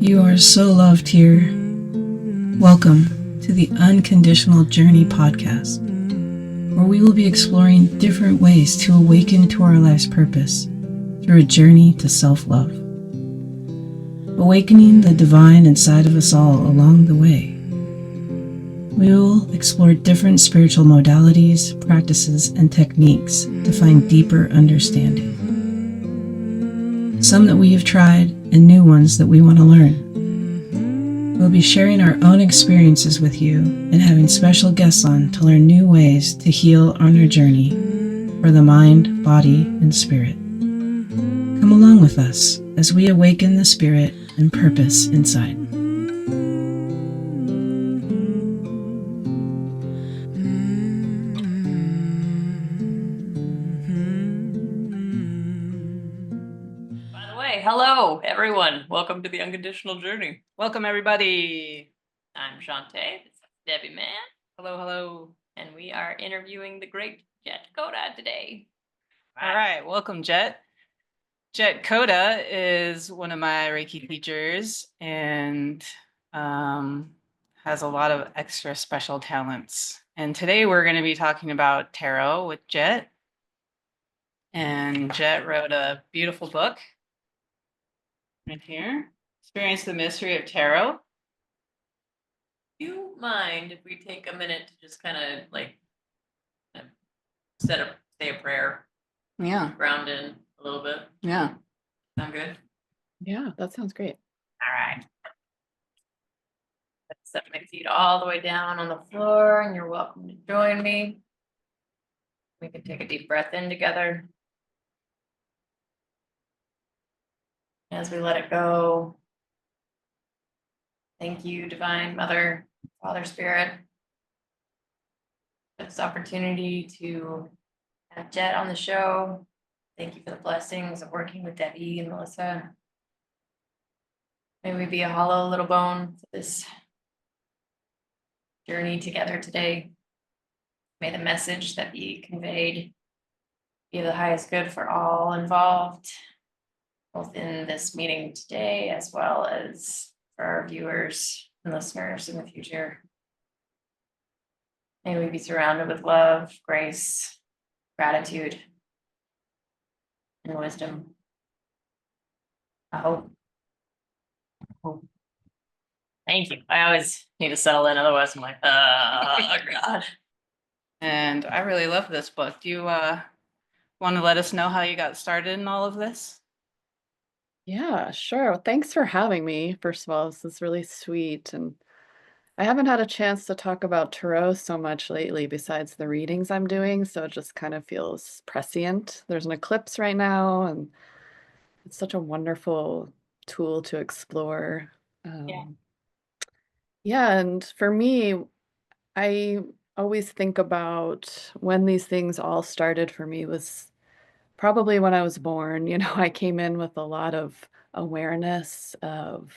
You are so loved here. Welcome to the Unconditional Journey podcast, where we will be exploring different ways to awaken to our life's purpose through a journey to self-love. Awakening the divine inside of us all along the way. We will explore different spiritual modalities, practices, and techniques to find deeper understanding. Some that we have tried and new ones that we want to learn. We'll be sharing our own experiences with you and having special guests on to learn new ways to heal on our journey for the mind, body, and spirit. Come along with us as we awaken the spirit and purpose inside. Hello, everyone. Welcome to the Unconditional Journey. Welcome, everybody. I'm Chante. This is Debi Man. Hello, hello. And we are interviewing the great Jett Koda today. All right. Welcome, Jett. Jett Koda is one of my Reiki teachers and has a lot of extra special talents. And today we're going to be talking about tarot with Jett. And Jett wrote a beautiful book. Right here, Experience the Mystery of Tarot. Do you mind if we take a minute to just kind of like say a prayer? Yeah. Ground in a little bit. Yeah. Sound good? Yeah, that sounds great. All right. Let's set my feet all the way down on the floor, and you're welcome to join me. We can take a deep breath in together. As we let it go, thank you, Divine Mother, Father Spirit, for this opportunity to have Jett on the show. Thank you for the blessings of working with Debi and Melissa. May we be a hollow little bone for this journey together today. May the message that be conveyed be the highest good for all involved, both in this meeting today as well as for our viewers and listeners in the future. May we be surrounded with love, grace, gratitude, and wisdom. I hope. Thank you. I always need to settle in, otherwise I'm like, oh God. And I really love this book. Do you want to let us know how you got started in all of this? Yeah, sure. Well, thanks for having me. First of all, this is really sweet. And I haven't had a chance to talk about tarot so much lately besides the readings I'm doing, so it just kind of feels prescient. There's an eclipse right now, and it's such a wonderful tool to explore. Yeah, and for me, I always think about when these things all started for me was probably when I was born. I came in with a lot of awareness of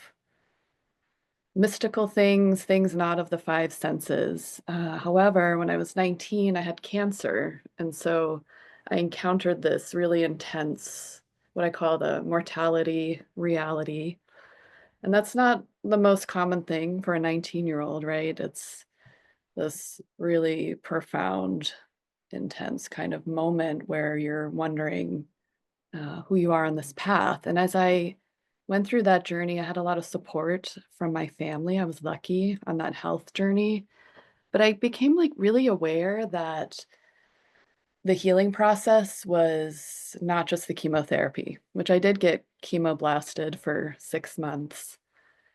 mystical things, things not of the five senses. However, when I was 19, I had cancer. And so I encountered this really intense, what I call the mortality reality. And that's not the most common thing for a 19-year-old, right? It's this really profound, intense kind of moment where you're wondering who you are on this path. And as I went through that journey, I had a lot of support from my family. I was lucky on that health journey. But I became like really aware that the healing process was not just the chemotherapy, which I did get chemo blasted for 6 months.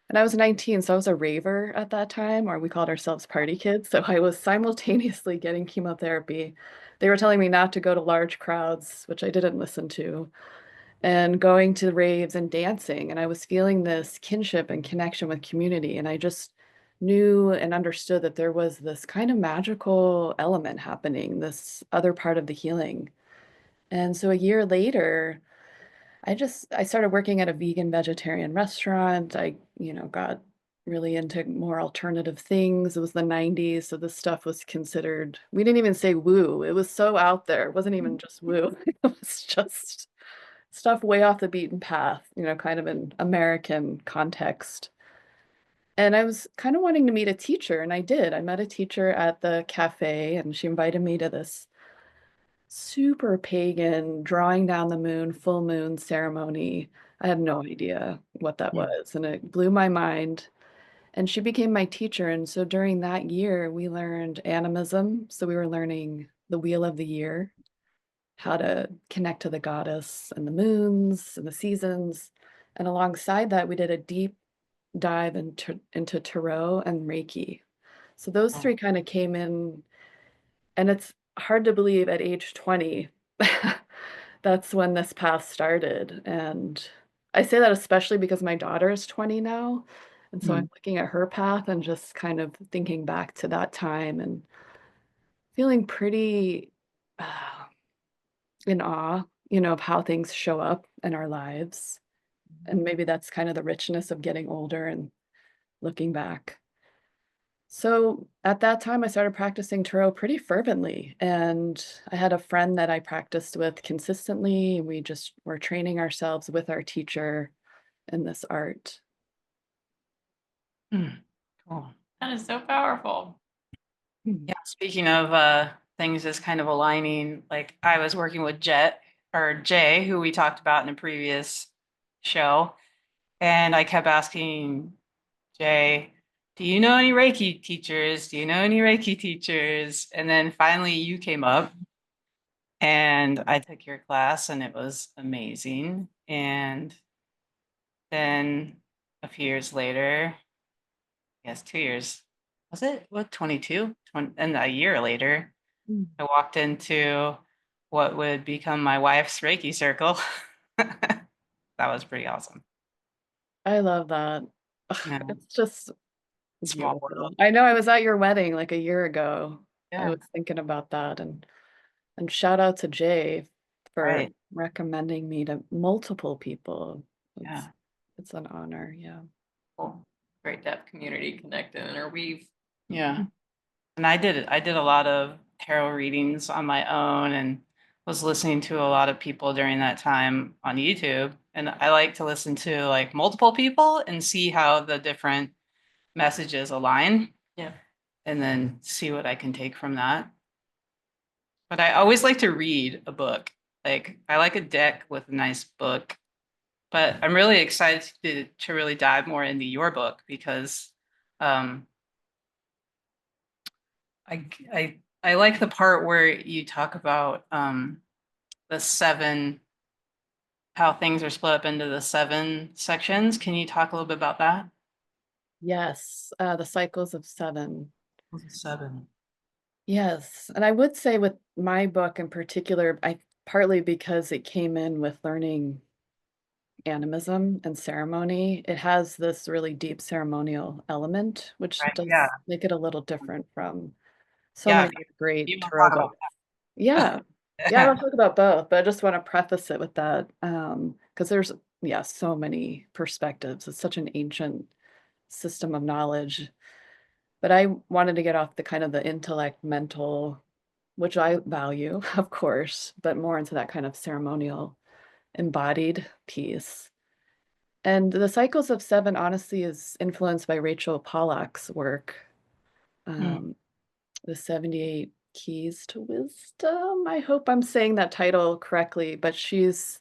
And I was 19, so I was a raver at that time, or we called ourselves party kids. So I was simultaneously getting chemotherapy. They were telling me not to go to large crowds, which I didn't listen to, and going to raves and dancing. And I was feeling this kinship and connection with community. And I just knew and understood that there was this kind of magical element happening, this other part of the healing. And so a year later, I started working at a vegan vegetarian restaurant. I, got really into more alternative things. It was the 90s, so this stuff was considered, we didn't even say woo. It was so out there. It wasn't even just woo. It was just stuff way off the beaten path, kind of an American context. And I was kind of wanting to meet a teacher, and I did. I met a teacher at the cafe, and she invited me to this super pagan drawing down the moon, full moon ceremony. I had no idea what that Mm. was, and it blew my mind. And she became my teacher. And so during that year, we learned animism. So we were learning the wheel of the year, how to connect to the goddess and the moons and the seasons. And alongside that, we did a deep dive into tarot and Reiki. So those Oh. three kind of came in, and it's hard to believe at age 20, that's when this path started. And I say that especially because my daughter is 20 now. And so Mm. I'm looking at her path and just kind of thinking back to that time and feeling pretty uh, in awe, of how things show up in our lives. And maybe that's kind of the richness of getting older and looking back. So at that time, I started practicing tarot pretty fervently. And I had a friend that I practiced with consistently. We just were training ourselves with our teacher in this art. Mm. Cool. That is so powerful. Hmm. Yeah, speaking of things that's kind of aligning, like I was working with Jet or Jay, who we talked about in a previous show, and I kept asking Jay, do you know any Reiki teachers? Do you know any Reiki teachers? And then finally you came up and I took your class and it was amazing. And then a few years later, I guess 2 years, was it? What, 22? And a year later, Mm. I walked into what would become my wife's Reiki circle. That was pretty awesome. I love that. Ugh, Yeah, it's just small beautiful. world. I know I was at your wedding like a year ago. I Yeah, was thinking about that, and shout out to Jay for right. recommending me to multiple people. It's Yeah, it's an honor, yeah. Cool. Great to have community connect and interweave. yeah. And I did a lot of tarot readings on my own and was listening to a lot of people during that time on YouTube. And I like to listen to like multiple people and see how the different messages align Yeah. and then see what I can take from that. But I always like to read a book. Like I like a deck with a nice book. But I'm really excited to really dive more into your book because um, I like the part where you talk about the seven, how things are split up into the seven sections. Can you talk a little bit about that? Yes, the cycles of 7. What's the seven? Yes, and I would say with my book in particular, I partly because it came in with learning animism and ceremony, it has this really deep ceremonial element, which Right. Yeah. does make it a little different from so Yeah. many great You want to tarot talk about books. Yeah. Yeah, I that? want to talk about both, but I just want to preface it with that, because there's, yeah, so many perspectives. It's such an ancient system of knowledge. But I wanted to get off the kind of the intellect, mental, which I value, of course, but more into that kind of ceremonial, embodied piece. And the Cycles of 7 honestly is influenced by Rachel Pollack's work, Mm. um, the 78 Keys to Wisdom. I hope I'm saying that title correctly, but she's,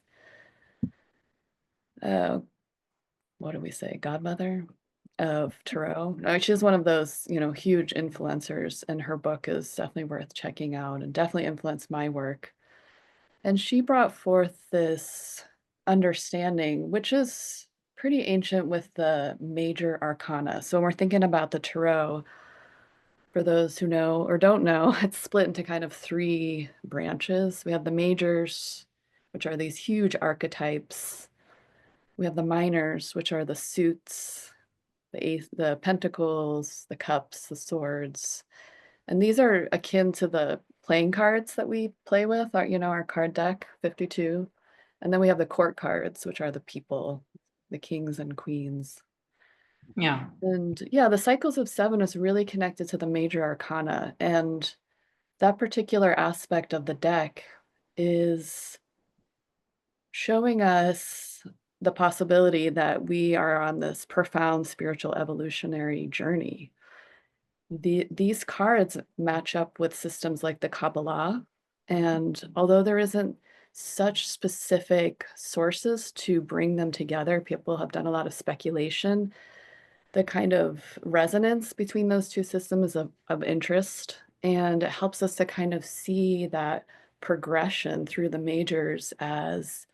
uh, what do we say, godmother of tarot. No, she's one of those, huge influencers, and her book is definitely worth checking out and definitely influenced my work. And she brought forth this understanding, which is pretty ancient with the major arcana. So when we're thinking about the tarot, for those who know or don't know, it's split into kind of three branches. We have the majors, which are these huge archetypes. We have the minors, which are the suits, the pentacles, the cups, the swords. And these are akin to the playing cards that we play with, our card deck, 52. And then we have the court cards, which are the people, the kings and queens. Yeah. And yeah, the cycles of 7 is really connected to the major arcana. And that particular aspect of the deck is showing us the possibility that we are on this profound spiritual evolutionary journey. These cards match up with systems like the Kabbalah, and although there isn't such specific sources to bring them together, people have done a lot of speculation. The kind of resonance between those two systems is of interest, and it helps us to kind of see that progression through the majors as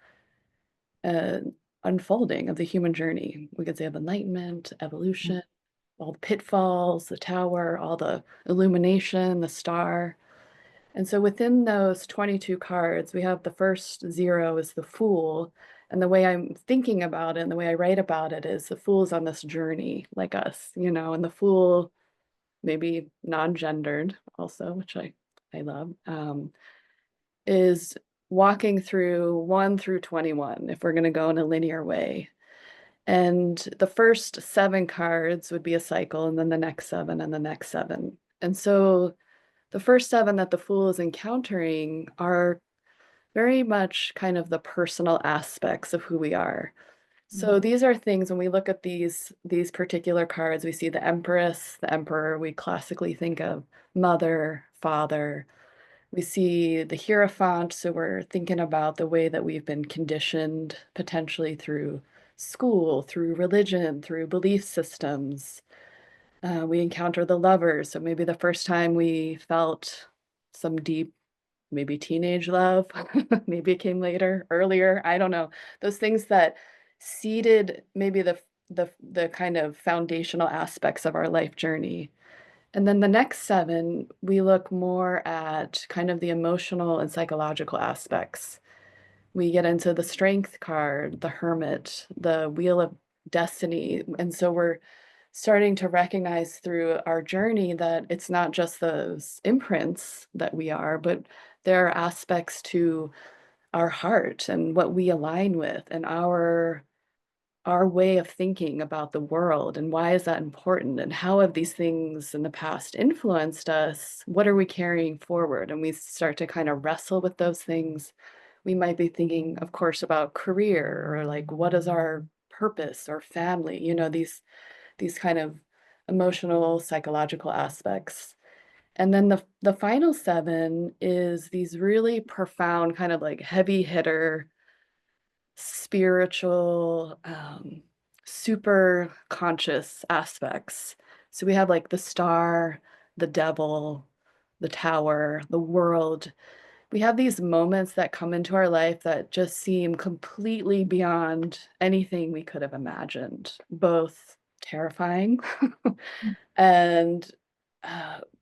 an unfolding of the human journey. We could say of enlightenment, evolution, all the pitfalls, the tower, all the illumination, the star. And so within those 22 cards, we have the first 0 is the Fool. And the way I'm thinking about it and the way I write about it is the Fool's on this journey like us, and the Fool, maybe non-gendered also, which I love, is walking through 1 through 21, if we're going to go in a linear way. And the first 7 cards would be a cycle, and then the next 7 and the next 7. And so the first 7 that the Fool is encountering are very much kind of the personal aspects of who we are. So these are things when we look at these particular cards, we see the Empress, the Emperor, we classically think of mother, father. We see the Hierophant, so we're thinking about the way that we've been conditioned potentially through school, through religion, through belief systems. We encounter the Lovers, so maybe the first time we felt some deep, maybe teenage love, maybe it came later, earlier, I don't know. Those things that seeded maybe the kind of foundational aspects of our life journey. And then the next 7, we look more at kind of the emotional and psychological aspects. We get into the Strength card, the Hermit, the Wheel of Destiny. And so we're starting to recognize through our journey that it's not just those imprints that we are, but there are aspects to our heart and what we align with and our way of thinking about the world, and why is that important, and how have these things in the past influenced us? What are we carrying forward? And we start to kind of wrestle with those things. We might be thinking, of course, about career, or like what is our purpose or family, these kind of emotional, psychological aspects. And then the final 7 is these really profound, kind of like heavy hitter, spiritual, super conscious aspects. So we have like the Star, the Devil, the Tower, the World. We have these moments that come into our life that just seem completely beyond anything we could have imagined, both terrifying and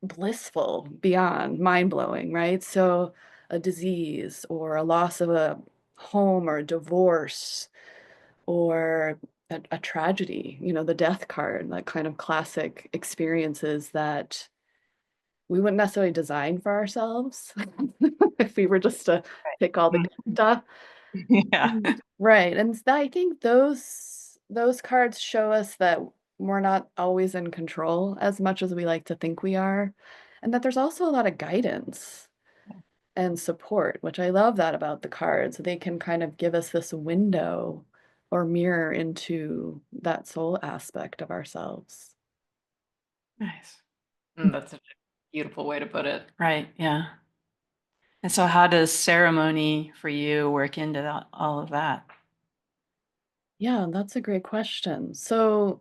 blissful, beyond mind-blowing, right? So a disease or a loss of a home or a divorce or a tragedy, the death card, that kind of classic experiences that we wouldn't necessarily design for ourselves if we were just to pick all the Mhm. good stuff. Yeah. Right. And I think those cards show us that we're not always in control as much as we like to think we are, and that there's also a lot of guidance and support, which I love that about the cards. They can kind of give us this window or mirror into that soul aspect of ourselves. Nice. That's a beautiful way to put it. Right. Yeah. And so, how does ceremony for you work into all of that? Yeah, that's a great question. So,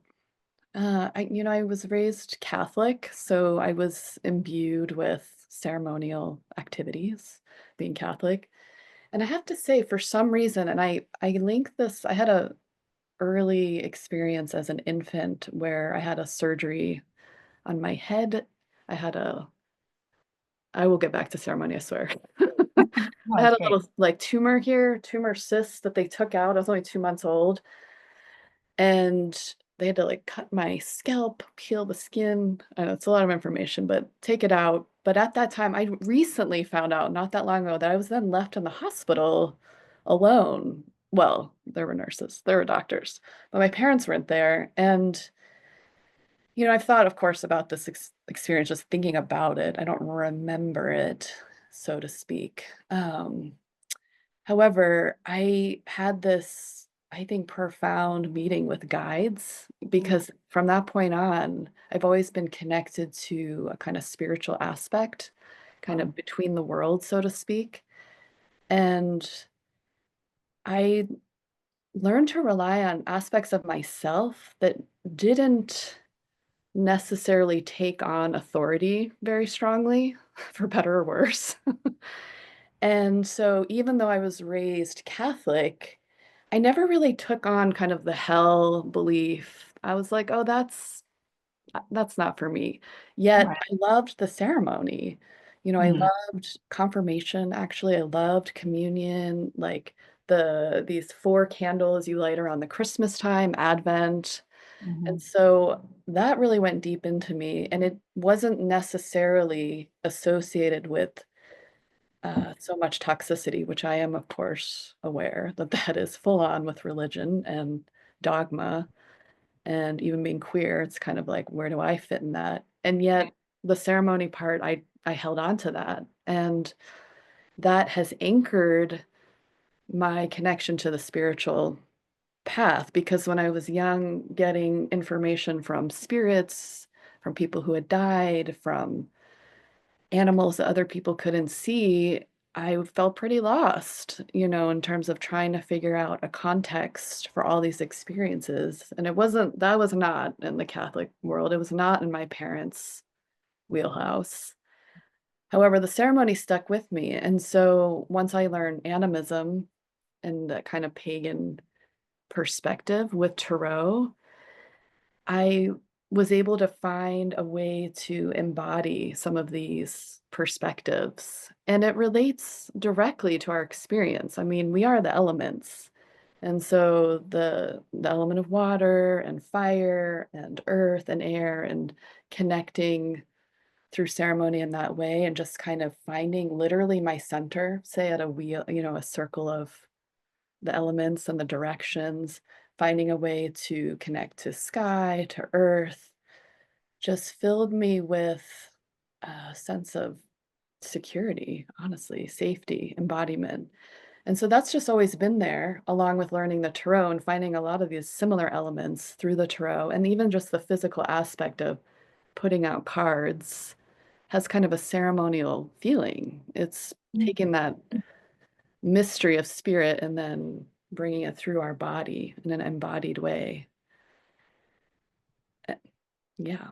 I was raised Catholic, so I was imbued with ceremonial activities, being Catholic. And I have to say, for some reason, and I link this, I had a early experience as an infant where I had a surgery on my head. I will get back to ceremony, I swear. I Oh, had a great. little like tumor here, tumor cyst that they took out. I was only 2 months old. And they had to like cut my scalp, peel the skin. I know it's a lot of information, but take it out. But at that time, I recently found out not that long ago that I was then left in the hospital alone. Well, there were nurses, there were doctors, but my parents weren't there. And, I've thought, of course, about this experience, just thinking about it. I don't remember it, so to speak. However, I had this, I think, profound meeting with guides because from that point on, I've always been connected to a kind of spiritual aspect, kind of between the worlds, so to speak. And I learned to rely on aspects of myself that didn't necessarily take on authority very strongly, for better or worse. And so even though I was raised Catholic, I never really took on kind of the hell belief. I was like, "Oh, that's not for me." Yet Right. I loved the ceremony. I Mhm. loved confirmation, actually. I loved communion, like these 4 candles you light around the Christmas time, Advent. And Mhm. so that really went deep into me, and it wasn't necessarily associated with so much toxicity, which I am, of course, aware that that is full on with religion and dogma, and even being queer, it's kind of like, where do I fit in that? And yet, the ceremony part, I held on to that, and that has anchored my connection to the spiritual path because when I was young, getting information from spirits, from people who had died, from animals that other people couldn't see, I felt pretty lost, in terms of trying to figure out a context for all these experiences. And that was not in the Catholic world. It was not in my parents' wheelhouse. However, the ceremony stuck with me. And so once I learned animism and that kind of pagan perspective with tarot, I was able to find a way to embody some of these perspectives, and it relates directly to our experience. I mean, we are the elements. And so the element of water and fire and earth and air and connecting through ceremony in that way and just kind of finding literally my center, say at a wheel, a circle of the elements and the directions, finding a way to connect to sky, to earth, just filled me with a sense of security, honestly, safety, embodiment. And so that's just always been there, along with learning the tarot and finding a lot of these similar elements through the tarot, and even just the physical aspect of putting out cards has kind of a ceremonial feeling. It's taking that mystery of spirit and then bringing it through our body in an embodied way. Eh, Yeah,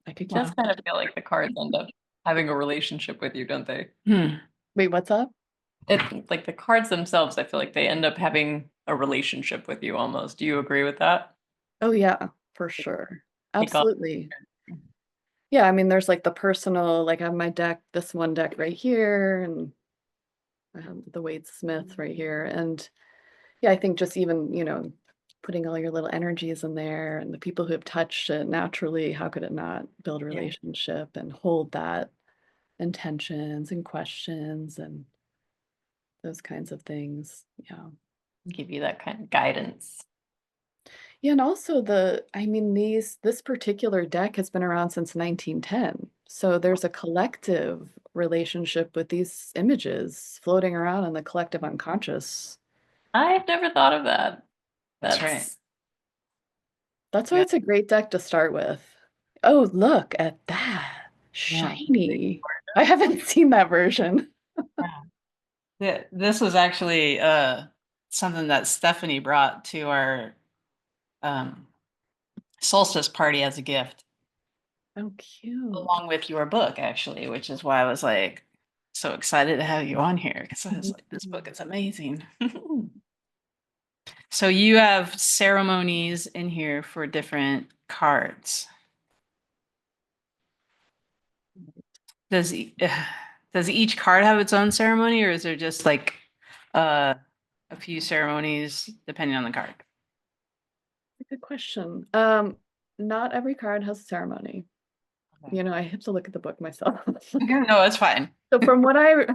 I could keep. Just kind of feel like the cards end up having a relationship with you, don't they? Wait, what's up? It like the cards themselves, I feel like they end up having a relationship with you almost. Do you agree with that? Oh, yeah, for sure. Take on. Absolutely. Yeah, I mean, there's like the personal, like I have my deck, this one deck right here, and I have the Wade Smith right here. And yeah, I think just even, putting all your little energies in there and the people who have touched it naturally, how could it not build Yeah. relationship and hold that intentions and questions and those kinds of things. Yeah. Give you that kind of guidance. Yeah, and also I mean, this particular deck has been around since 1910. So there's a collective relationship with these images floating around in the collective unconscious. I've never thought of that. That's right. That's why Yeah. it's a great deck to start with. Oh, look at that. Yeah. Shiny. I haven't seen that version. Yeah. This was actually something that Stephanie brought to our um, solstice party as a gift, Oh, cute. along with your book, actually, which is why I was like so excited to have you on here because I was like, this book is amazing. So you have ceremonies in here for different cards. Does does each card have its own ceremony, or is there just like uh, a few ceremonies depending on the card? Good question. Not every card has a ceremony. Okay. I have to look at the book myself. Okay, no, it's fine. So from what I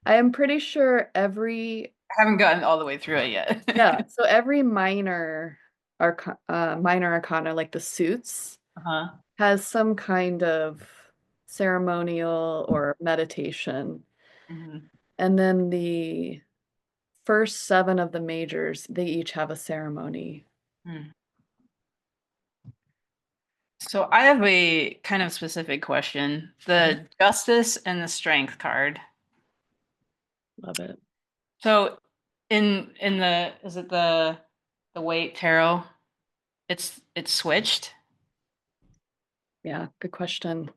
am pretty sure every I haven't gotten all the way through it yet. yeah, so every minor arcana, like the suits, Uh-huh. has some kind of ceremonial or meditation. Mhm. And then the first 7 of the majors, they each have a ceremony. Hmm. So I have a kind of specific question. The Justice and the Strength card. Love it. So in the is it the Waite Tarot? It's switched. Yeah, good question.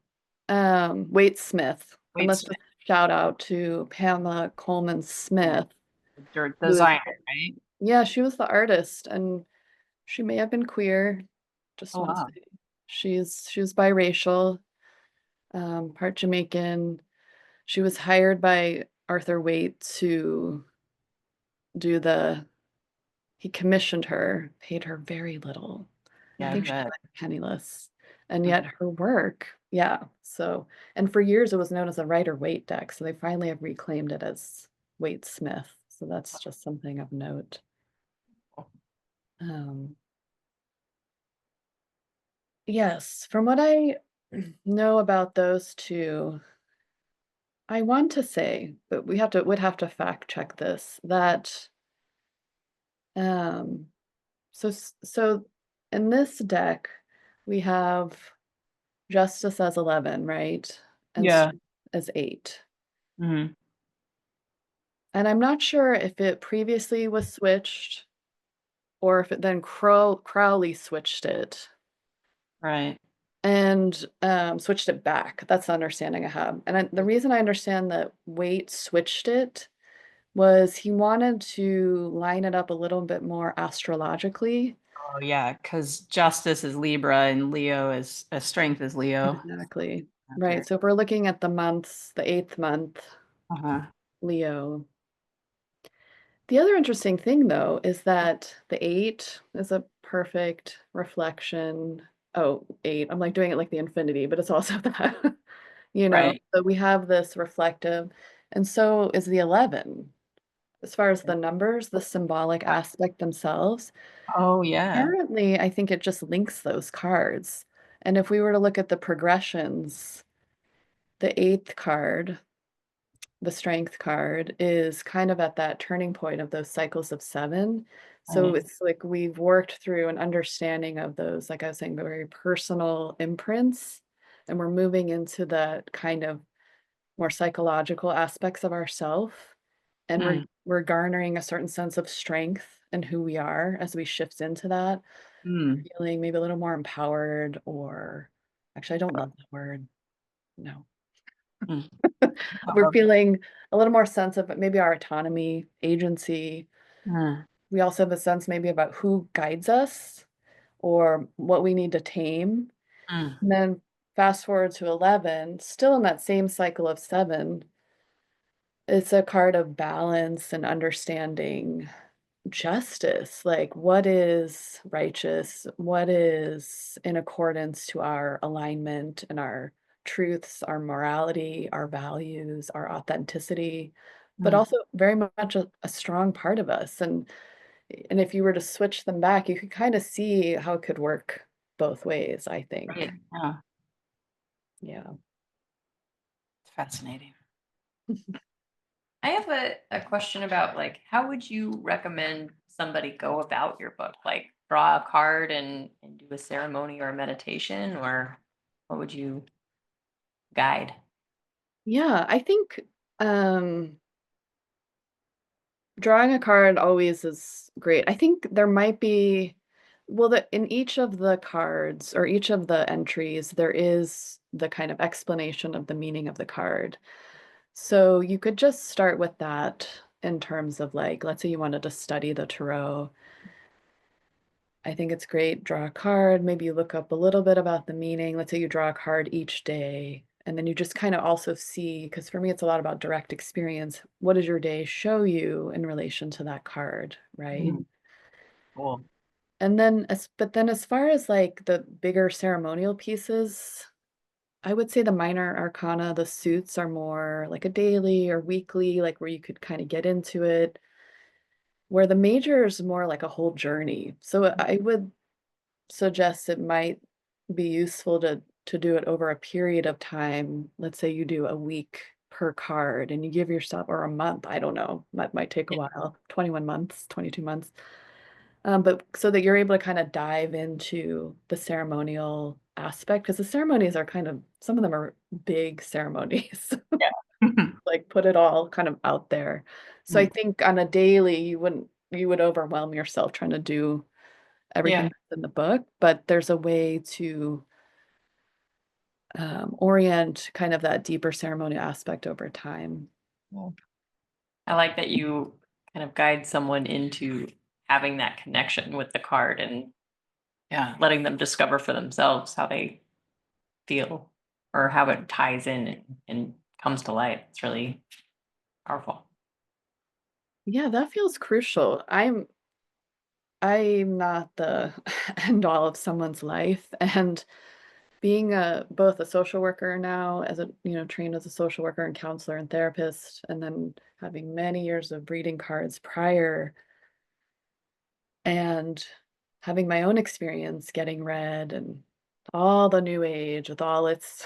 Waite Smith. And Waite let's Smith, just shout out to Pamela Coleman Smith, the who is, designer, right? yeah, she was the artist, and she may have been queer. Just Oh want to wow. say she was biracial, part Jamaican. She was hired by Arthur Waite to do he commissioned her, paid her very little. I Yeah, I think she bet. was penniless. And Mhm. yet her work, yeah. So, and for years it was known as a Rider Waite deck. So they finally have reclaimed it as Waite Smith. So that's just something of note. Um, yes, from what I know about those two, I want to say, but would have to fact check this, that um so in this deck we have Justice as 11, right? And Yeah. Strength as 8. Mhm. And I'm not sure if it previously was switched or if it then Crowley switched it Right. and switched it back. That's the understanding I have. And the reason I understand that Waite switched it was he wanted to line it up a little bit more astrologically. Oh yeah, because Justice is Libra and Leo is Strength is Leo. Exactly. After. Right. So if we're looking at the months, the 8th month, Uh-huh. Leo. The other interesting thing, though, is that the 8 is a perfect reflection. Oh, 8. I'm like doing it like the infinity, but it's also that, Right. so we have this reflective, and so is the 11. As far as the numbers, the symbolic aspect themselves, Oh yeah. apparently, I think it just links those cards. And if we were to look at the progressions, the 8th card, the strength card, is kind of at that turning point of those cycles of 7. So Right. it's like we've worked through an understanding of those, like I was saying, the very personal imprints, and we're moving into that kind of more psychological aspects of ourself, and Mm. we're garnering a certain sense of strength in who we are as we shift into that, Mm. feeling maybe a little more empowered, or actually, I don't love that word. No. Mm. We're feeling a little more sense of maybe our autonomy, agency. Mm. We also have a sense maybe about who guides us or what we need to tame. Mm. And then fast forward to 11, still in that same cycle of 7, it's a card of balance and understanding justice. Like, what is righteous? What is in accordance to our alignment and our truths, our morality, our values, our authenticity, but Mm. also very much a strong part of us. And if you were to switch them back, you could kind of see how it could work both ways, I think. Right. Yeah. Yeah. It's fascinating. I have a question about like how would you recommend somebody go about your book? Like draw a card and do a ceremony or a meditation, or what would you guide? Yeah, I think um drawing a card always is great. I think there might be, well, in each of the cards or each of the entries, there is the kind of explanation of the meaning of the card. So you could just start with that in terms of like, let's say you wanted to study the tarot. I think it's great. Draw a card. Maybe you look up a little bit about the meaning. Let's say you draw a card each day. And then you just kind of also see, because for me, it's a lot about direct experience. What does your day show you in relation to that card, right? Mm. Cool. And then, but then as far as like the bigger ceremonial pieces, I would say the minor arcana, the suits are more like a daily or weekly, like where you could kind of get into it, where the major is more like a whole journey. So I would suggest it might be useful to do it over a period of time. Let's say you do a week per card, and you give yourself, or a month, I don't know, might take a while, 21 months, 22 months. But so that you're able to kind of dive into the ceremonial aspect, because the ceremonies are kind of, some of them are big ceremonies, like put it all kind of out there. So I think on a daily, you would overwhelm yourself trying to do everything Yeah. that's in the book, but there's a way to orient kind of that deeper ceremonial aspect over time. I like that you kind of guide someone into having that connection with the card and Yeah. letting them discover for themselves how they feel or how it ties in and comes to light. It's really powerful. Yeah, that feels crucial. I'm not the end all of someone's life, and being both a social worker now, as a, trained as a social worker and counselor and therapist, and then having many years of reading cards prior, and having my own experience getting read, and all the new age with all its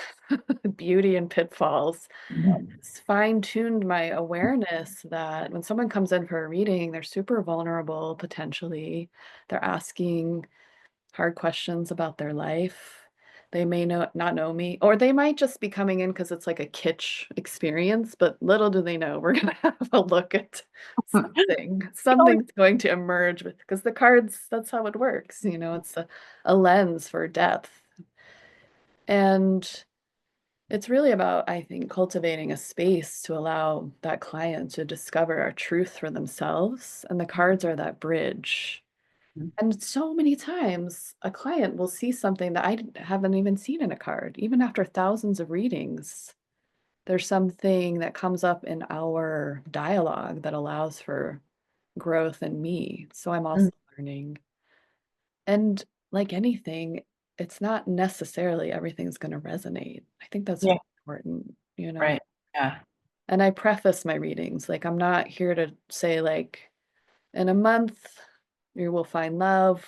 beauty and pitfalls, it's fine-tuned my awareness that when someone comes in for a reading, they're super vulnerable potentially. They're asking hard questions about their life. They may not know me, or they might just be coming in because it's like a kitsch experience, but little do they know we're gonna have a look at something. Something's going to emerge with, because the cards, that's how it works, it's a lens for depth. And it's really about, I think, cultivating a space to allow that client to discover our truth for themselves. And the cards are that bridge. And so many times a client will see something that haven't even seen in a card, even after thousands of readings. There's something that comes up in our dialogue that allows for growth in me. So I'm also learning. And like anything, it's not necessarily everything's going to resonate. I think that's Yeah. important, Right. Yeah. And I preface my readings, like I'm not here to say like, in a month you will find love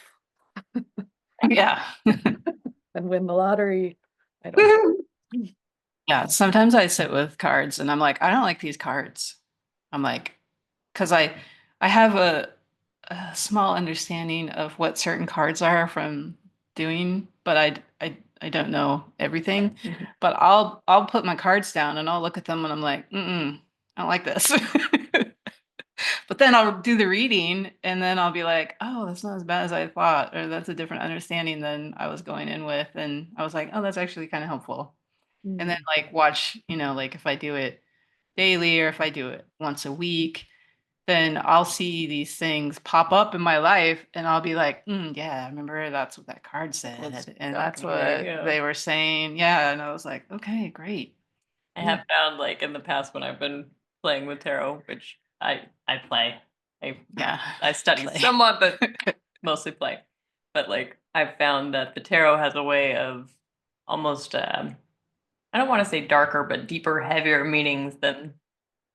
Yeah. and win the lottery. I don't know. Yeah. Sometimes I sit with cards and I'm like, I don't like these cards. I'm like, because I have a small understanding of what certain cards are from doing, but I don't know everything. But I'll put my cards down and I'll look at them and I'm like, I don't like this. But then I'll do the reading and then I'll be like, oh, that's not as bad as I thought, or that's a different understanding than I was going in with. And I was like, oh, that's actually kind of helpful. And then like watch, like if I do it daily or if I do it once a week, then I'll see these things pop up in my life and I'll be like, yeah, I remember that's what that card said. And that's what they were saying. Yeah. And I was like, okay, great. I have found, like, in the past when I've been playing with tarot, which I play. I study Play. somewhat, but mostly play. But like I've found that the tarot has a way of almost I don't want to say darker, but deeper, heavier meanings than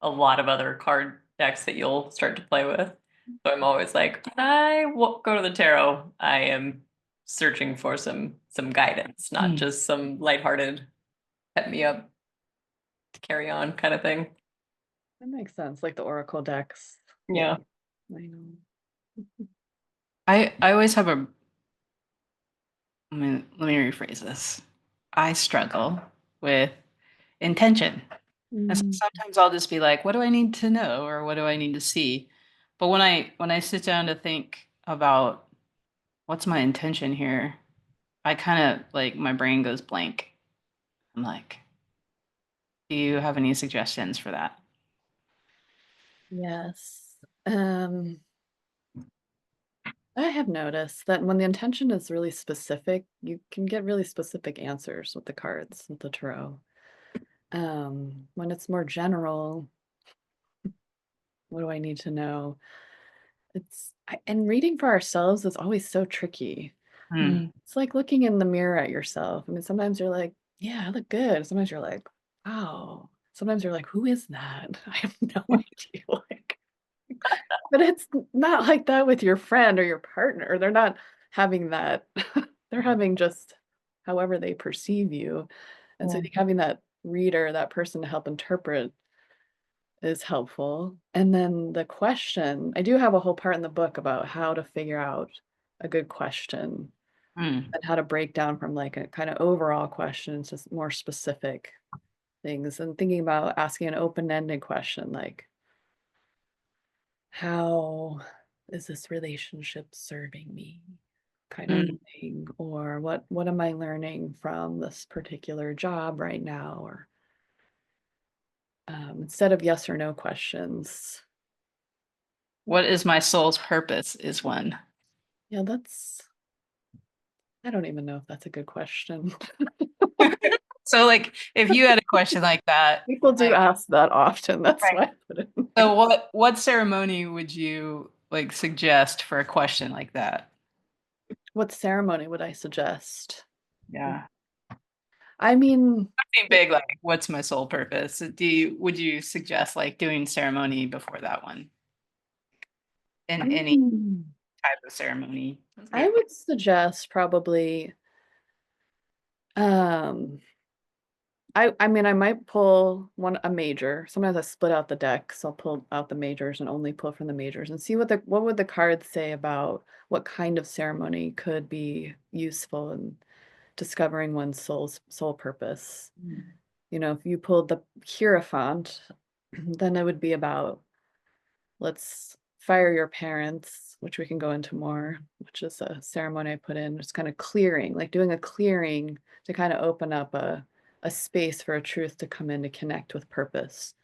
a lot of other card decks that you'll start to play with. So I'm always like, when I go to the tarot, I am searching for some guidance, not just some lighthearted, pep me up to carry on kind of thing. That makes sense, like the oracle decks. Yeah. I know. I always have let me rephrase this. I struggle with intention. And so sometimes I'll just be like, what do I need to know or what do I need to see? But when I sit down to think about what's my intention here, I kind of like my brain goes blank. I'm like, do you have any suggestions for that? Yes. I have noticed that when the intention is really specific, you can get really specific answers with the cards, with the tarot. When it's more general, what do I need to know? And reading for ourselves is always so tricky. It's like looking in the mirror at yourself. I mean, sometimes you're like, yeah, I look good. Sometimes you're like, wow. Sometimes you're like, who is that? I have no idea. Like, but it's not like that with your friend or your partner. They're not having that. They're having just however they perceive you. And so I think having that reader, that person to help interpret is helpful. And then the question, I do have a whole part in the book about how to figure out a good question Mm. and how to break down from like a kind of overall question to more specific things, and thinking about asking an open-ended question like, how is this relationship serving me, kind of thing, or what am I learning from this particular job right now, or instead of yes or no questions. What is my soul's purpose is one. Yeah, I don't even know if that's a good question. So like if you had a question like that, People do like, ask that often. That's right. why I put it in there. So what ceremony would you like suggest for a question like that? What ceremony would I suggest? Yeah. I mean, Something big like what's my soul purpose? Would you suggest like doing ceremony before that one? In any mm, type of ceremony? I would suggest probably, um, I mean, I might pull a major. Sometimes I split out the deck, so I'll pull out the majors and only pull from the majors and see what would the cards say about what kind of ceremony could be useful in discovering one's soul purpose. You know, if you pulled the Hierophant, then it would be about, let's fire your parents, which we can go into more, which is a ceremony I put in, just kind of clearing, like doing a clearing to kind of open up a space for a truth to come in to connect with purpose.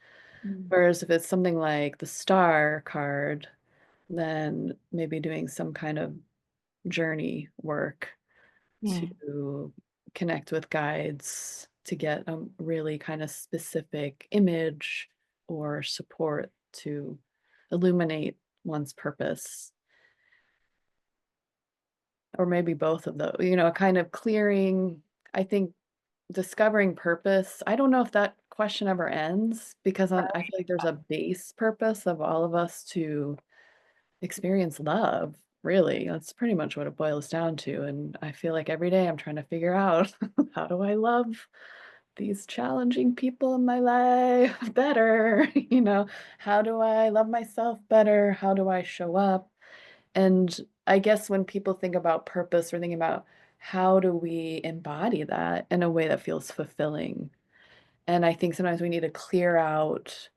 Whereas if it's something like the Star card, then maybe doing some kind of journey work to connect with guides to get a really kind of specific image or support to illuminate one's purpose. Or maybe both of those, you know, kind of clearing. I think discovering purpose, I don't know if that question ever ends, because I feel like there's a base purpose of all of us to experience love. Really, that's pretty much what it boils down to. And I feel like every day I'm trying to figure out how do I love these challenging people in my life better? You know, how do I love myself better? How do I show up? And I guess when people think about purpose, or thinking about how do we embody that in a way that feels fulfilling. And I think sometimes we need to clear out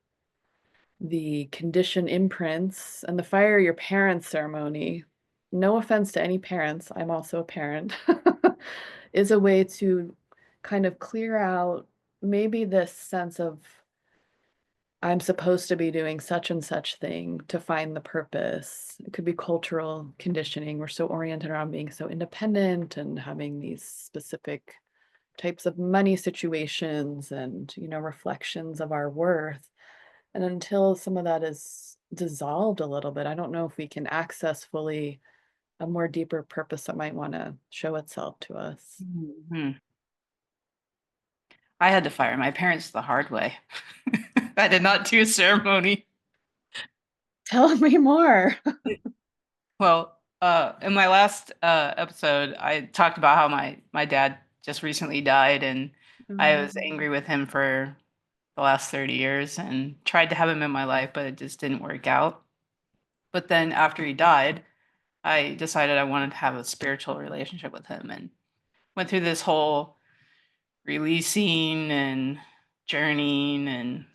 the condition imprints, and the fire your parents ceremony, no offense to any parents, I'm also a parent, is a way to kind of clear out maybe this sense of I'm supposed to be doing such and such thing to find the purpose. It could be cultural conditioning. We're so oriented around being so independent and having these specific types of money situations and, you know, reflections of our worth. And until some of that is dissolved a little bit, I don't know if we can access fully a more deeper purpose that might want to show itself to us. I had to fire my parents the hard way. I did not do a ceremony. Tell me more. Well, in my last episode, I talked about how my dad just recently died, and I was angry with him for the last 30 years and tried to have him in my life, but it just didn't work out. But then after he died, I decided I wanted to have a spiritual relationship with him and went through this whole releasing and journeying, and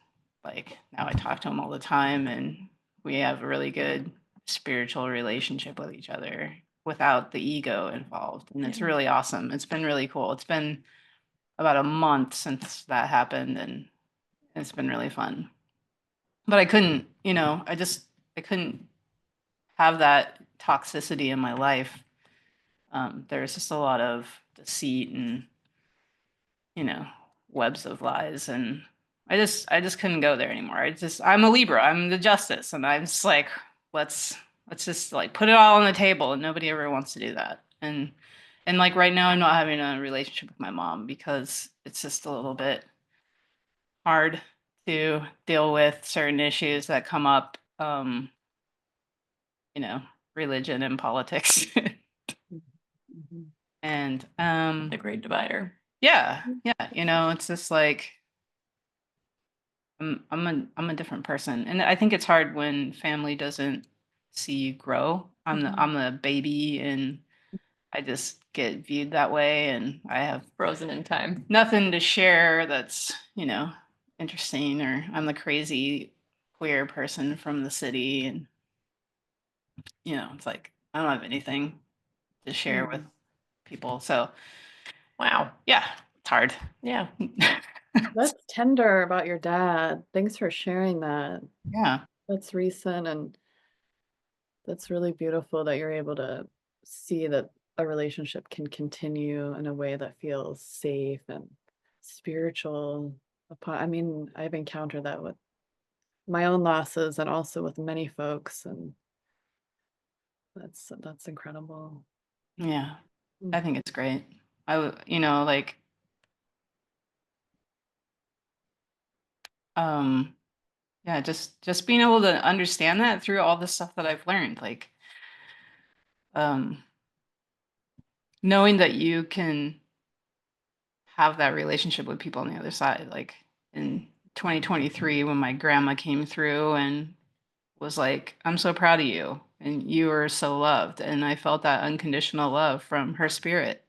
like now I talk to him all the time and we have a really good spiritual relationship with each other without the ego involved, and it's really awesome. It's been really cool. It's been about a month since that happened, and it's been really fun. But I couldn't, I couldn't have that toxicity in my life. There's just a lot of deceit and, you know, webs of lies, and I just couldn't go there anymore. I'm a Libra, I'm the justice, and I'm just like, let's just like put it all on the table, and nobody ever wants to do that. And like right now I'm not having a relationship with my mom because it's just a little bit hard to deal with certain issues that come up, you know, religion and politics. And The great divider. yeah, it's just like I'm a different person. And I think it's hard when family doesn't see you grow. I'm the baby, and I just get viewed that way, and I have Frozen in time. nothing to share that's, interesting, or I'm the crazy queer person from the city, and it's like I don't have anything to share with people. So Wow. yeah, it's hard. Yeah. That's tender about your dad. Thanks for sharing that. Yeah. That's recent, and that's really beautiful that you're able to see that a relationship can continue in a way that feels safe and spiritual. I mean, I've encountered that with my own losses and also with many folks, and that's incredible. Yeah. Mm. I think it's great. Like, yeah, just being able to understand that through all the stuff that I've learned, like, um, knowing that you can have that relationship with people on the other side. Like in 2023, when my grandma came through and was like, I'm so proud of you, and you are so loved. And I felt that unconditional love from her spirit.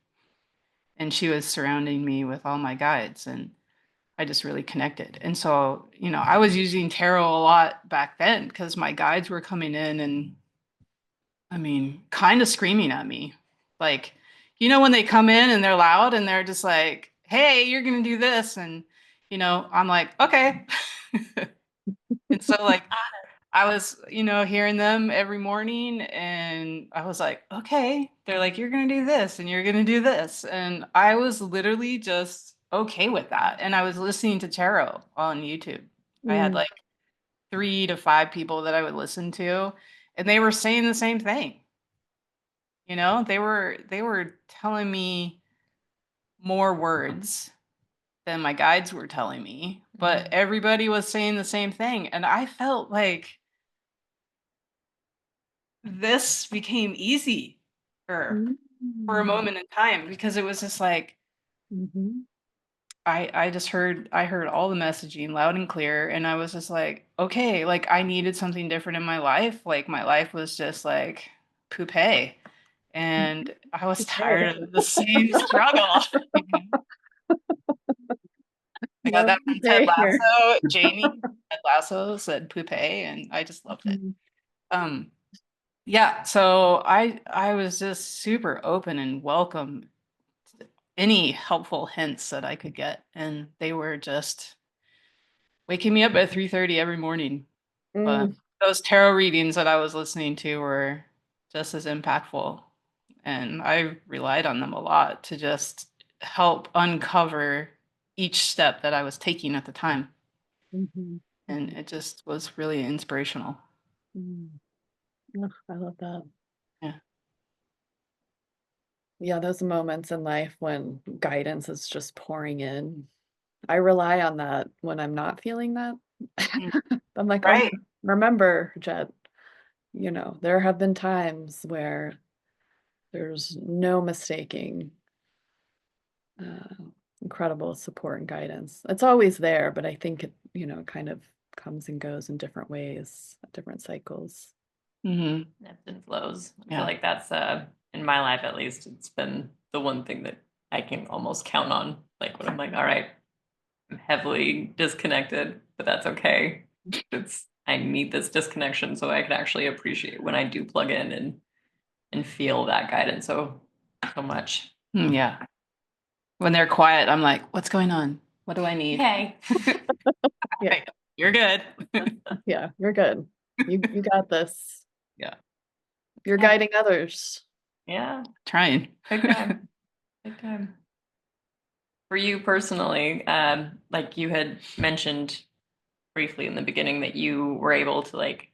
And she was surrounding me with all my guides, and I just really connected. And so, I was using tarot a lot back then because my guides were coming in and, I mean, kind of screaming at me. Like, when they come in and they're loud and they're just like, hey, you're going to do this. And, I'm like, okay. And so, like, I was, hearing them every morning, and I was like, okay. They're like, you're going to do this and you're going to do this. And I was literally just okay with that. And I was listening to tarot on YouTube. I had Mm. like 3 to 5 people that I would listen to, and they were saying the same thing. They were telling me more words than my guides were telling me, but everybody was saying the same thing. And I felt like this became easy for a Mm. moment in time, because it was just like Mhm. I heard all the messaging loud and clear, and I was just like, okay, like I needed something different in my life. Like my life was just like poupée, and I was Okay. tired of the same struggle. You know? I got Love that to from Ted hear. Lasso. Jamie Ted Lasso said poupée, and I just loved it. Mhm. Um, yeah, so I was just super open and welcome to any helpful hints that I could get, and they were just waking me up at 3:30 every morning. But Mm. those tarot readings that I was listening to were just as impactful, and I relied on them a lot to just help uncover each step that I was taking at the time. Mhm. And Mhm. it just was really inspirational. Mm. Ugh, I love that. Yeah. Yeah, those moments in life when guidance is just pouring in. I rely on that when I'm not feeling that. Mm. I'm like, oh, Right. remember, Jett, there have been times where there's no mistaking uh, incredible support and guidance. It's always there, but I think it kind of comes and goes in different ways, different cycles. Mm-hmm. Ebbs and flows. I feel Yeah. like that's in my life at least, it's been the one thing that I can almost count on. Like when I'm like, all right, I'm heavily disconnected, but that's okay. I need this disconnection so I can actually appreciate when I do plug in and feel that guidance so much. Yeah. When they're quiet, I'm like, what's going on? What do I need? Hey. Yeah, You're good. yeah, you're good. You got this. Yeah. You're guiding others. Yeah, Trying. big time. Big time. For you personally, like you had mentioned briefly in the beginning that you were able to like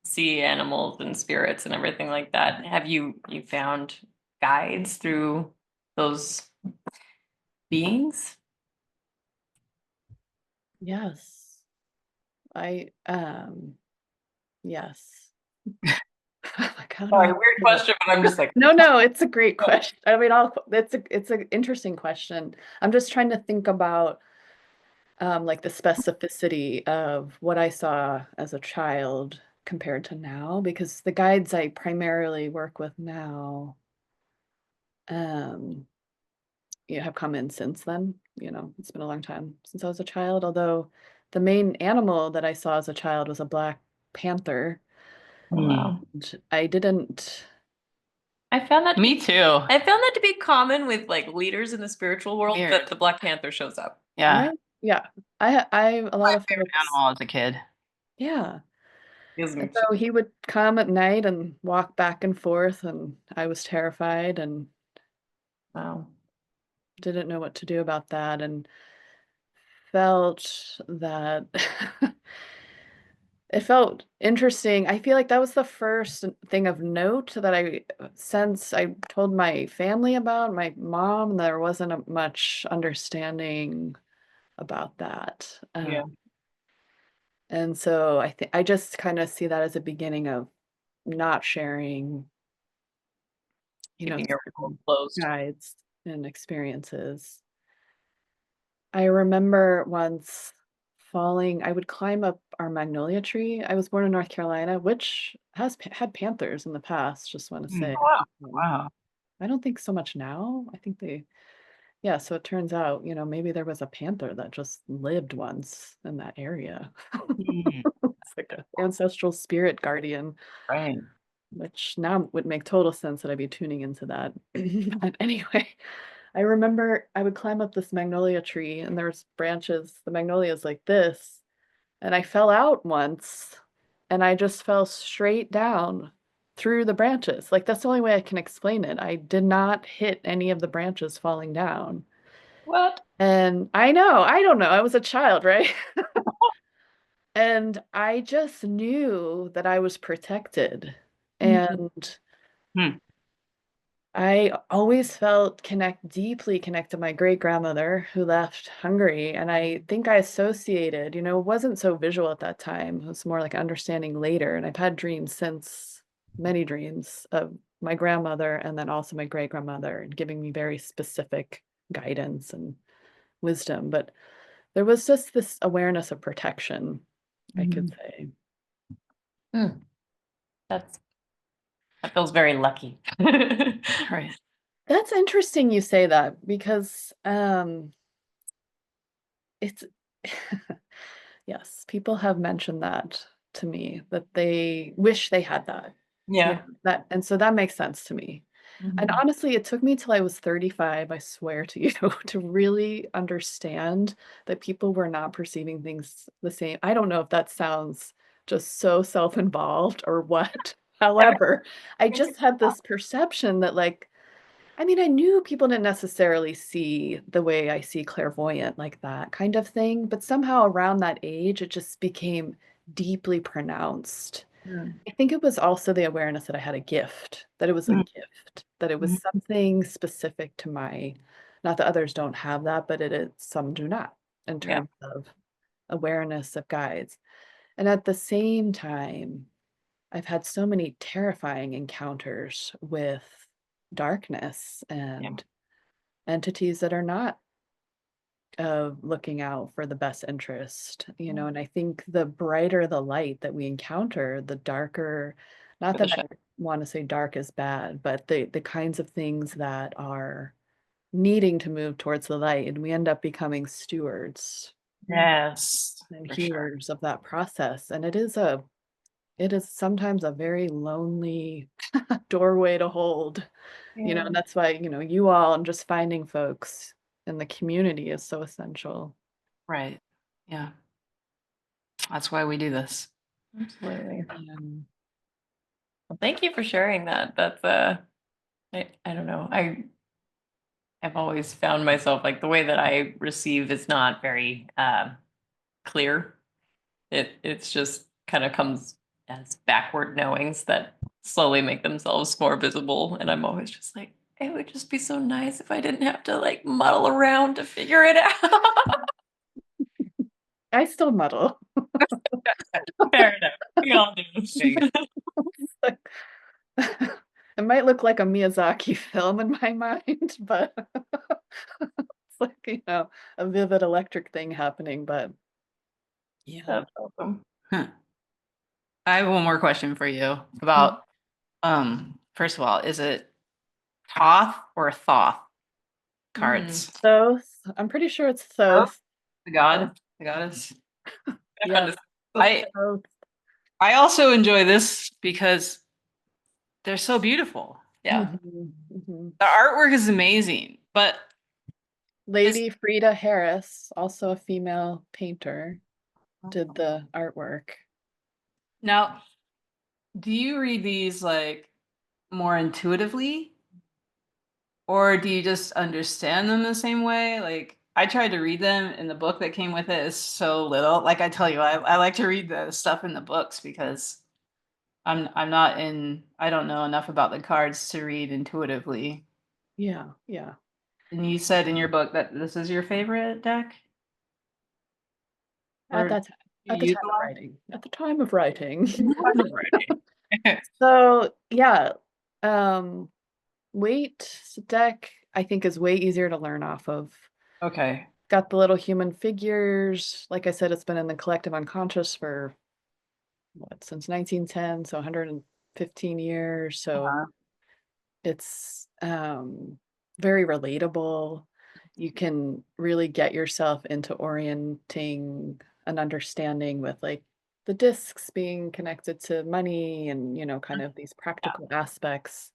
see animals and spirits and everything like that. Have you found guides through those beings? Yes. Yes. Like, how do Sorry, I weird put it? question, but I'm just like, No, it's a great question. I mean, it's an interesting question. I'm just trying to think about like the specificity of what I saw as a child compared to now, because the guides I primarily work with now, um, have come in since then. It's been a long time since I was a child, although the main animal that I saw as a child was a black panther. Oh, wow. And I didn't. I found that Me too. I found that to be common with like leaders in the spiritual world Weird. that the Black Panther shows up. Yeah. Right? Yeah. I a lot of Favorite folks. animal as a kid. Yeah. Gives me And so he would come at night and walk back and forth, and I was terrified and wow. didn't know what to do about that, and felt that it felt interesting. I feel like that was the first thing of note that since I told my family about, my mom, there wasn't much understanding about that. Yeah. And so I think I just kind of see that as a beginning of not sharing, Keeping your world certain closed. guides and experiences. I remember once I would climb up our magnolia tree. I was born in North Carolina, which has had panthers in the past, just want to say. Wow. Um, Wow. I don't think so much now. I think yeah, so it turns out, maybe there was a panther that just lived once in that area. Mm, It's like an ancestral spirit guardian, right. which now would make total sense that I'd be tuning into that. But anyway, I remember I would climb up this magnolia tree and there's branches, the magnolia is like this, and I fell out once and I just fell straight down through the branches. Like that's the only way I can explain it. I did not hit any of the branches falling down. What? And I know, I don't know. I was a child, right? And I just knew that I was protected. And Hmm. I always felt deeply connected to my great grandmother who left Hungary. And I think I associated, it wasn't so visual at that time. It was more like understanding later. And I've had dreams since, many dreams of my grandmother and then also my great grandmother, and giving me very specific guidance and wisdom. But there was just this awareness of protection, I could say. Hmm. That feels very lucky. Right. That's interesting you say that, because it's yes, people have mentioned that to me, that they wish they had that. Yeah. And so that makes sense to me. And Mhm. honestly, it took me till I was 35, I swear to you, to really understand that people were not perceiving things the same. I don't know if that sounds just so self-involved or what. However, I just had this perception that, like, I mean, I knew people didn't necessarily see the way I see clairvoyant, like that kind of thing, but somehow around that age, it just became deeply pronounced. Mm. I think it was also the awareness that I had a gift, that it was a Mhm. gift, that it was something specific to not that others don't have that, but some do not, in Yeah. terms of awareness of guides. And at the same time, I've had so many terrifying encounters with darkness Yeah. and entities that are not looking out for the best interest, and I think the brighter the light that we encounter, the darker, not For the that show. I want to say dark is bad, but the kinds of things that are needing to move towards the light, and we end up becoming stewards Yes. and For sure. healers of that process. And it is sometimes a very lonely doorway to hold, Yeah. and that's why, you all and just finding folks in the community is so essential. Right. Yeah. That's why we do this. Absolutely. Um, Well, thank you for sharing that. That's I don't know. I've always found myself like the way that I receive is not very clear. It's just kind of comes as backward knowings that slowly make themselves more visible. And I'm always just like, it would just be so nice if I didn't have to like muddle around to figure it out. I still muddle. Fair enough. We all do. It might look like a Miyazaki film in my mind, but like, a vivid electric thing happening, but yeah. That's awesome. Huh. I have one more question for you about, first of all, is it Thoth or Thoth cards? Thoth. I'm pretty sure it's Thoth? Thoth. The god, the goddess. Yeah. I Thoth. I also enjoy this because they're so beautiful. Yeah. Mhm, mhm. The artwork is amazing, but Lady Frida Harris, also a female painter, did the artwork. now, do you read these like more intuitively, or do you just understand them the same way? Like I tried to read them, and the book that came with it is so little. Like I tell you, I like to read the stuff in the books because I'm not in I don't know enough about the cards to read intuitively. Yeah, yeah. And you said in your book that this is your favorite deck? At Or that time, you at the use time a of lot? writing. At the time of writing. Kind of writing. So yeah, Waite's deck I think is way easier to learn off of. Okay. Got the little human figures. Like I said, it's been in the collective unconscious for since 1910, so 115 years. So Uh-huh. it's very relatable. You can really get yourself into orienting an understanding with like the discs being connected to money and kind of these practical aspects.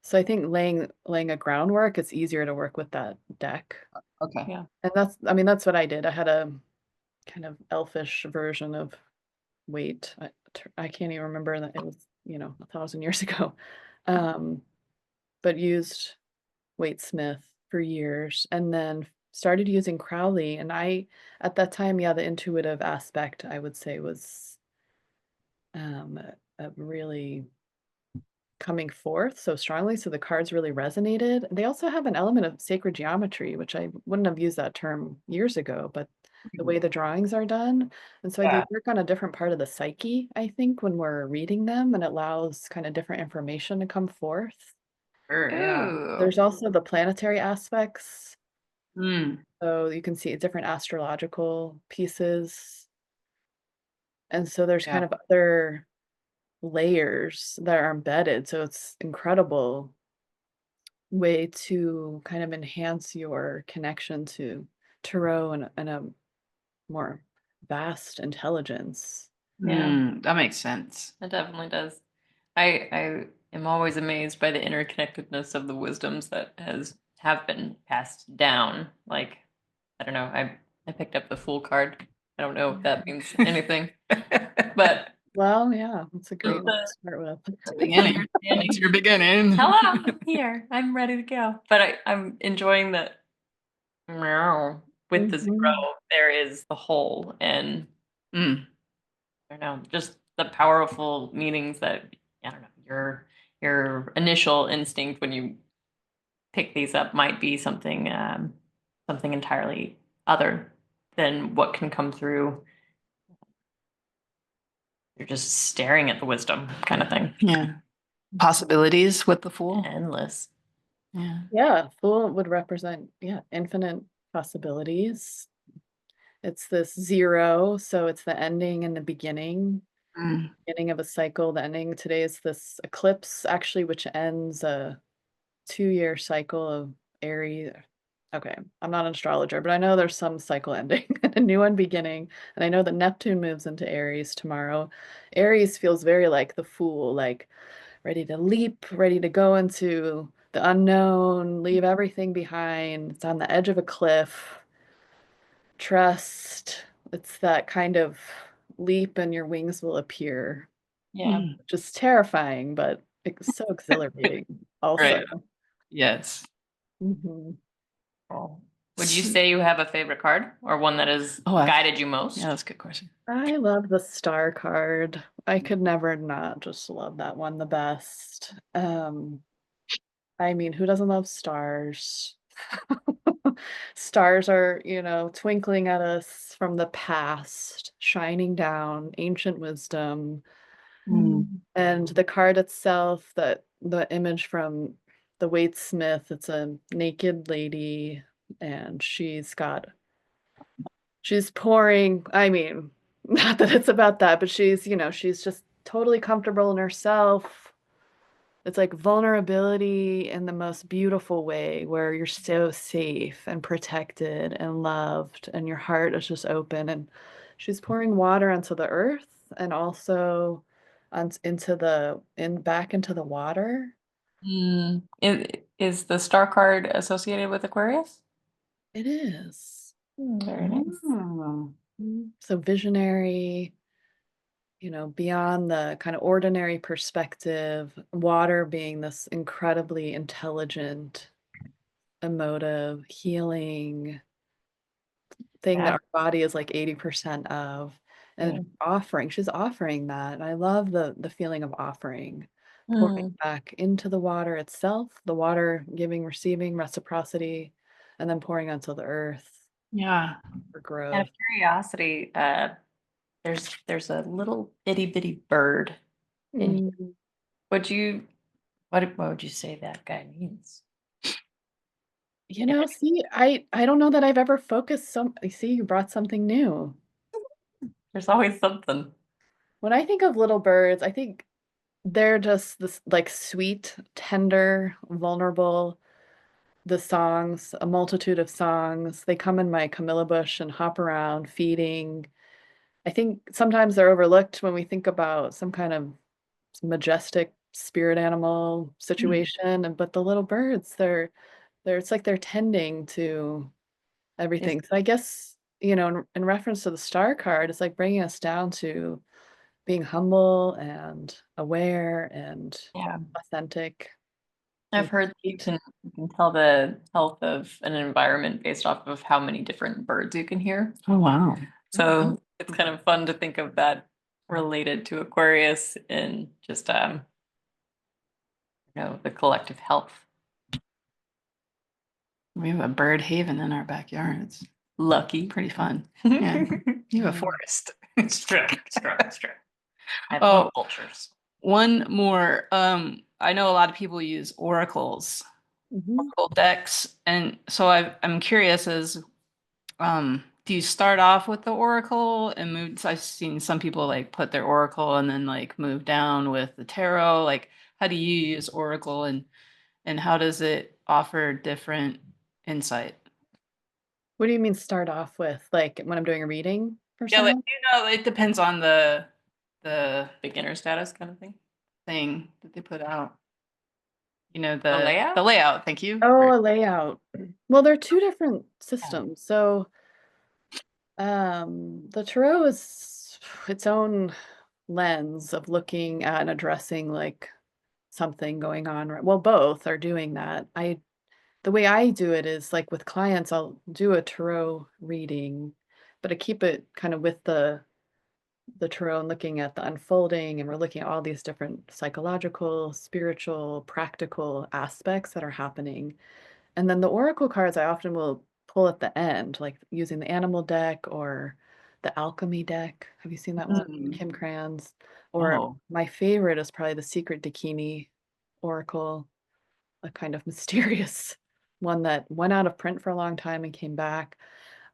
So I think laying a groundwork, it's easier to work with that deck. Okay. Yeah. And that's what I did. I had a kind of elfish version of Wait. I can't even remember that it was, 1,000 years ago. Um, but used Waite Smith for years and then started using Crowley. And at that time, yeah, the intuitive aspect I would say was a really coming forth so strongly. So the cards really resonated. They also have an element of sacred geometry, which I wouldn't have used that term years ago, but the way the drawings are done. And so they Yeah. work on a different part of the psyche, I think, when we're reading them, and it allows kind of different information to come forth. Sure, yeah. Ooh. There's also the planetary aspects. Mm, So you can see different astrological pieces. And so there's yeah. kind of other layers that are embedded. So it's incredible way to kind of enhance your connection to tarot and a more vast intelligence. Yeah. That makes sense. It definitely does. I am always amazed by the interconnectedness of the wisdoms that have been passed down. Like, I don't know, I picked up the Fool card. I don't know if that means anything, but Well, yeah, that's a great one to the start with. Beginning. It's your beginning. hello, I'm here, I'm ready to go. But I'm enjoying that meow with the zero. Mhm. There is the whole, and Mm, I don't know, just the powerful meanings that I don't know, your initial instinct when you pick these up might be something entirely other than what can come through. You're just staring at the wisdom kind of thing. yeah. Possibilities with the Fool. Endless. Yeah. Yeah, full would represent, yeah, infinite possibilities. It's this zero, so it's the ending and the beginning. Mm, Beginning of a cycle. The ending today is this eclipse, actually, which ends a 2-year cycle of Aries. Okay, I'm not an astrologer, but I know there's some cycle ending and a new one beginning. And I know that Neptune moves into Aries tomorrow. Aries feels very like the Fool, like ready to leap, ready to go into the unknown, leave everything behind. It's on the edge of a cliff. Trust. It's that kind of leap and your wings will appear. Yeah. mm. Just terrifying, but it's so exhilarating also. Right. Yes. Mhm. Cool. Would you say you have a favorite card or one that has Oh, guided you most? Yeah, that's a good question. I love the star card. I could never not just love that one the best. I mean, who doesn't love stars? Stars are, twinkling at us from the past, shining down, ancient wisdom. Mm. And the card itself, the image from the Waite Smith, it's a naked lady and she's pouring, I mean, not that it's about that, but she's just totally comfortable in herself. It's like vulnerability in the most beautiful way where you're so safe and protected and loved and your heart is just open, and she's pouring water onto the earth and also back into the water. Is the star card associated with Aquarius? It is. Very nice. So visionary, beyond the kind of ordinary perspective, water being this incredibly intelligent, emotive, healing thing that Yeah. our body is like 80% of. Yeah. And she's offering that. And I love the feeling of offering, pouring Mm. back into the water itself, the water giving, receiving, reciprocity, and then pouring onto the earth Yeah. for Out growth. of curiosity, there's a little itty bitty bird in here. Mm. What would you say that guy means? See, I don't know that I've ever focused see, you brought something new. There's always something. When I think of little birds, I think they're just this like sweet, tender, vulnerable. The songs, a multitude of songs. They come in my camellia bush and hop around feeding. I think sometimes they're overlooked when we think about some kind of majestic spirit animal situation. But the little birds, they're it's like they're tending to Is everything. So I guess, in reference to the star card, it's like bringing us down to being humble and aware and Yeah. authentic. I've heard that you can tell the health of an environment based off of how many different birds you can hear. Oh, wow. So it's kind of fun to think of that related to Aquarius and just the collective health. We have a bird haven in our backyard. It's Lucky. pretty fun. Yeah. You have a forest. It's true. It's true. It's true. I have Oh, vultures. one more. I know a lot of people use oracles, Mhm. oracle decks, and so I'm curious do you start off with the oracle and move? So I've seen some people like put their oracle and then like move down with the tarot. Like, how do you use oracle and how does it offer different insight? What do you mean start off with? Like when I'm doing a reading for Yeah, like someone? it depends on the Beginner status kind of thing. thing that they put out. The The layout? layout. Thank you. Oh, a layout. Well, they're two different systems. So, the tarot is its own lens of looking at and addressing like something going on. Well, both are doing that. The way I do it is like with clients, I'll do a tarot reading, but I keep it kind of with the tarot and looking at the unfolding, and we're looking at all these different psychological, spiritual, practical aspects that are happening. And then the oracle cards I often will pull at the end, like using the animal deck or the alchemy deck. Have you seen that one? Mm. Kim Cran's. Or Oh. my favorite is probably the Secret Dakini Oracle, a kind of mysterious one that went out of print for a long time and came back.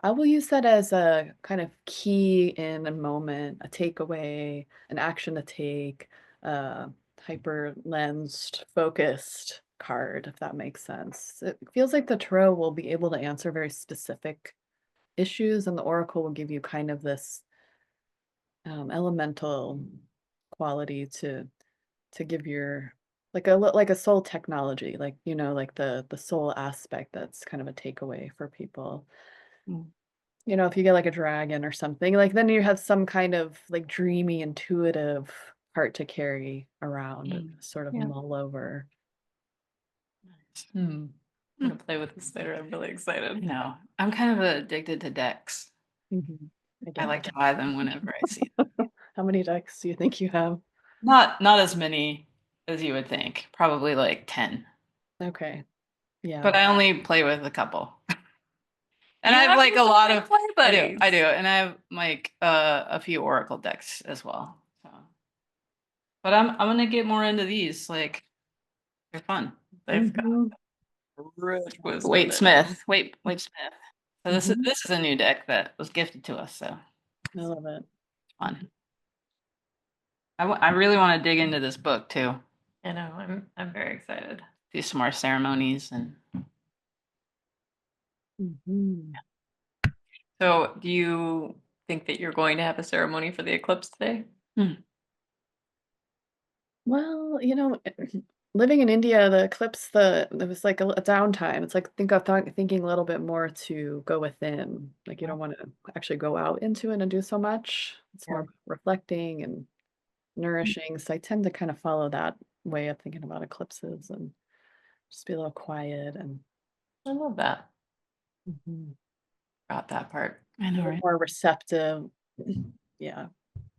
I will use that as a kind of key in a moment, a takeaway, an action to take, hyper lensed, focused card, if that makes sense. It feels like the tarot will be able to answer very specific issues, and the oracle will give you kind of this elemental quality to give your like a soul technology, like like the soul aspect that's kind of a takeaway for people. Mm. If you get like a dragon or something, like then you have some kind of like dreamy, intuitive part to carry around, Mm. sort of Yeah. mull over. I'm gonna play with this later. I'm really excited. I'm kind of addicted to decks. Mhm. I I get like that. to buy them whenever I see them. How many decks do you think you have? Not as many as you would think. Probably like 10. Okay. Yeah. But I only play with a couple. And You I have have like a so lot many of play I do. buddies. I do. And I have like a few oracle decks as well. So but I'm gonna get more into these. Like they're fun. They've got Mhm. Rich wisdom Wait, in Smith. Wait, Smith. So this Mhm. is a new deck that was gifted to us, so I love it. it's fun. I really want to dig into this book too. I know, I'm very excited. Do some more ceremonies and Mhm. So, do you think that you're going to have a ceremony for the eclipse today? Well, living in India, the eclipse, there was like a downtime. It's like thinking a little bit more to go within. Like you don't want to actually go out into it and do so much. It's Yeah. more reflecting and nourishing. So I tend to kind of follow that way of thinking about eclipses and just be a little quiet and I love that. mhm, Got that part. I a know, little right? more receptive. Yeah.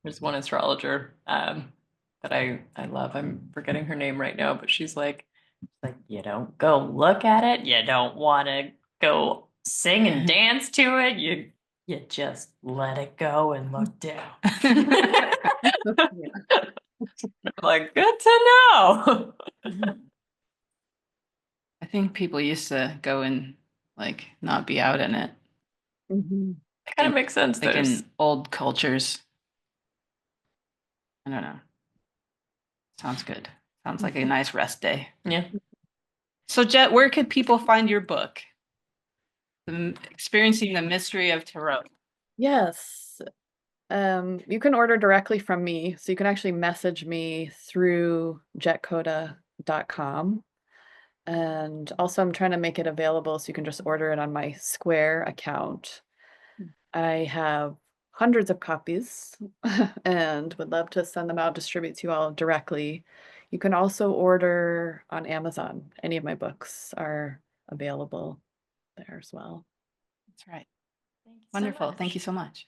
There's one astrologer that I love. I'm forgetting her name right now, but she's like you don't go look at it. You don't want to go sing and dance to it. You just let it go and look down. Yeah. Like, good to know. I think people used to go and like not be out in it. Mhm. It kind of makes sense. Like There's in old cultures. I don't know. Sounds good. Sounds like a nice rest day. yeah. So Jet, where could people find your book? Experiencing the Mystery of Tarot. Yes. You can order directly from me. So you can actually message me through jettkoda.com. And also I'm trying to make it available so you can just order it on my Square account. I have hundreds of copies and would love to send them out, distribute to you all directly. You can also order on Amazon. Any of my books are available there as well. That's right. Thank you so Wonderful. much. Thank you so much.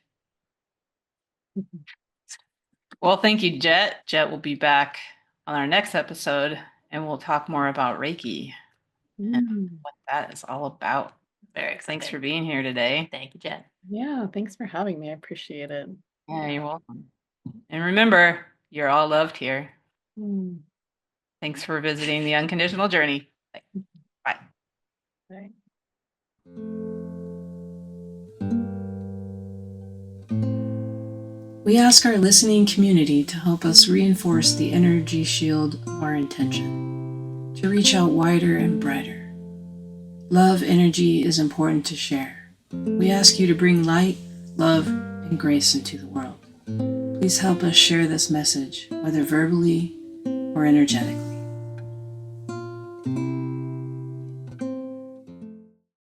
Well, thank you, Jet. Jet will be back on our next episode and we'll talk more about Reiki and Mm. what that is all about. Very exciting. Thanks for being here today. Thank you, Jen. Yeah, thanks for having me. I appreciate it. Yeah, you're welcome. And remember, you're all loved here. Mm. Thanks for visiting the Unconditional Journey. Bye. Right. We ask our listening community to help us reinforce the energy shield of our intention, to reach out wider and brighter. Love energy is important to share. We ask you to bring light, love, and grace into the world. Please help us share this message, whether verbally or energetically.